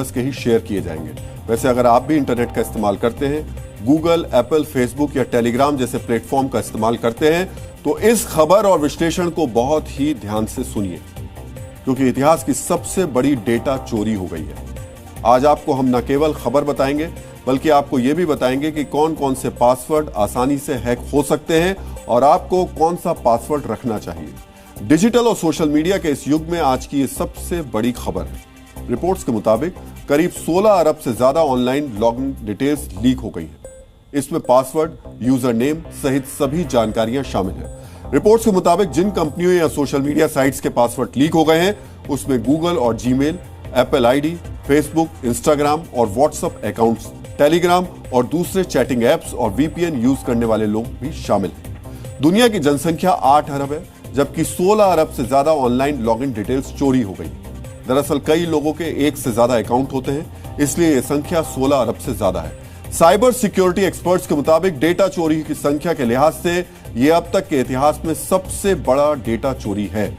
के ही शेयर किए जाएंगे। वैसे अगर आप भी इंटरनेट का इस्तेमाल करते हैं, गूगल, एप्पल, फेसबुक या टेलीग्राम जैसे प्लेटफॉर्म का इस्तेमाल करते हैं, तो इस खबर और विश्लेषण को बहुत ही ध्यान से सुनिए, क्योंकि इतिहास की सबसे बड़ी डेटा चोरी हो गई है। आज आपको हम न केवल खबर बताएंगे, बल्कि आपको यह भी बताएंगे कि कौन कौन से पासवर्ड आसानी से हैक हो सकते हैं और आपको कौन सा पासवर्ड रखना चाहिए। डिजिटल और सोशल मीडिया के इस युग में आज की ये सबसे बड़ी खबर है। रिपोर्ट्स के मुताबिक करीब 16 अरब से ज्यादा ऑनलाइन लॉगिन डिटेल्स लीक हो गई हैं। इसमें पासवर्ड, यूजर नेम सहित सभी जानकारियां शामिल हैं। रिपोर्ट्स के मुताबिक जिन कंपनियों या सोशल मीडिया साइट्स के पासवर्ड लीक हो गए हैं, उसमें गूगल और Gmail, Apple ID, Facebook, Instagram और व्हाट्सएप अकाउंट्स, टेलीग्राम और दूसरे चैटिंग एप्स और वीपीएन यूज करने वाले लोग भी शामिल हैं। दुनिया की जनसंख्या 8 अरब है, जबकि 16 अरब से ज्यादा ऑनलाइन लॉगिन डिटेल्स चोरी हो गई। दरअसल कई लोगों के एक से ज्यादा अकाउंट होते हैं, इसलिए यह संख्या 16 अरब से ज्यादा है। साइबर सिक्योरिटी एक्सपर्ट्स के मुताबिक डेटा चोरी की संख्या के लिहाज से यह अब तक के इतिहास में सबसे बड़ा डेटा चोरी है।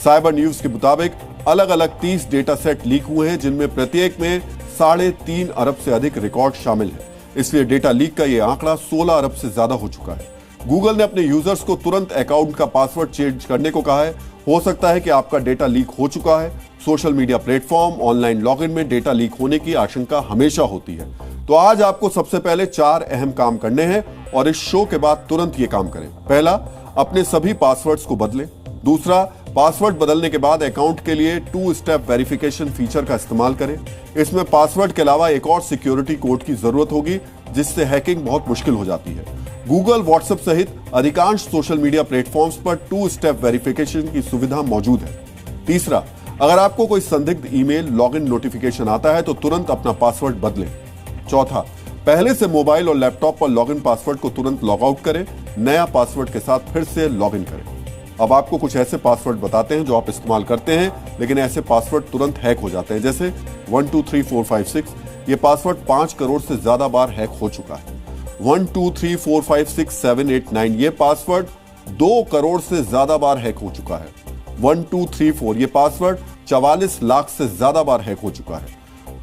साइबर न्यूज के मुताबिक अलग अलग 30 डेटा सेट लीक हुए हैं, जिनमें प्रत्येक में 3.5 अरब से अधिक रिकॉर्ड शामिल है। इसलिए डेटा लीक का यह आंकड़ा 16 अरब से ज्यादा हो चुका है। गूगल ने अपने यूजर्स को तुरंत अकाउंट का पासवर्ड चेंज करने को कहा है। हो सकता है कि आपका डेटा लीक हो चुका है। Social media platform, online login में डेटा लीक होने की आशंका हमेशा होती है। तो आज आपको सबसे पहले 4 अहम काम करने हैं और इस शो के बाद तुरंत ये काम करें। पहला, अपने सभी पासवर्ड्स को बदलें। दूसरा, पासवर्ड बदलने के बाद अकाउंट के लिए 2 स्टेप वेरिफिकेशन फीचर का इस्तेमाल करें। इसमें पासवर्ड के अलावा एक और सिक्योरिटी कोड की जरूरत होगी, जिससे हैकिंग बहुत मुश्किल हो जाती है। गूगल, व्हाट्सएप सहित अधिकांश सोशल मीडिया प्लेटफॉर्म्स पर 2 स्टेप वेरिफिकेशन की सुविधा मौजूद है। तीसरा, अगर आपको कोई संदिग्ध ईमेल, लॉगिन नोटिफिकेशन आता है तो तुरंत अपना पासवर्ड बदलें। चौथा, पहले से मोबाइल और लैपटॉप पर लॉगिन पासवर्ड को तुरंत लॉग आउट करें। नया पासवर्ड के साथ फिर से लॉगिन करें। अब आपको कुछ ऐसे पासवर्ड बताते हैं जो आप इस्तेमाल करते हैं, लेकिन ऐसे पासवर्ड तुरंत हैक हो जाते हैं, जैसे 123456। ये पासवर्ड 5 करोड़ से ज्यादा बार हैक हो चुका है। 12345678 ये पासवर्ड 2 करोड़ से ज्यादा बार हैक हो चुका है। 1234 ये पासवर्ड 44 लाख से ज्यादा बार हैक हो चुका है।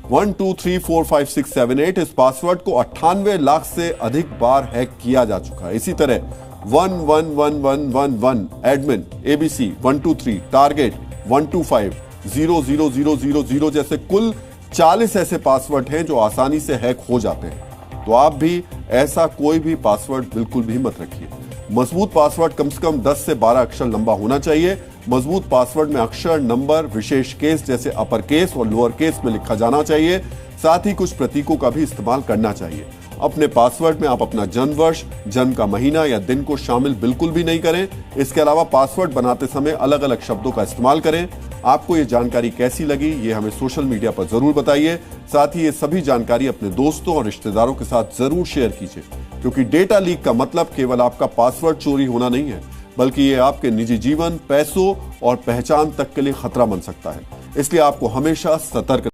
12345678 इस पासवर्ड को 98 लाख से अधिक बार हैक किया जा चुका है। इसी तरह 111111 एडमिन, एबीसी 123, टारगेट 125, 00000 जैसे कुल 40 ऐसे पासवर्ड हैं जो आसानी से हैक हो जाते हैं। तो आप भी ऐसा कोई भी पासवर्ड बिल्कुल भी मत रखिए। मजबूत पासवर्ड कम से कम 10 से 12 अक्षर लंबा होना चाहिए। मजबूत पासवर्ड में अक्षर, नंबर, विशेष केस जैसे अपर केस और लोअर केस में लिखा जाना चाहिए। साथ ही कुछ प्रतीकों का भी इस्तेमाल करना चाहिए। अपने पासवर्ड में आप अपना जन्म वर्ष, जन्म का महीना या दिन को शामिल बिल्कुल भी नहीं करें। इसके अलावा पासवर्ड बनाते समय अलग अलग शब्दों का इस्तेमाल करें। आपको ये जानकारी कैसी लगी, ये हमें सोशल मीडिया पर जरूर बताइए। साथ ही ये सभी जानकारी अपने दोस्तों और रिश्तेदारों के साथ जरूर शेयर कीजिए, क्योंकि डेटा लीक का मतलब केवल आपका पासवर्ड चोरी होना नहीं है, बल्कि ये आपके निजी जीवन, पैसों और पहचान तक के लिए खतरा बन सकता है। इसलिए आपको हमेशा सतर्क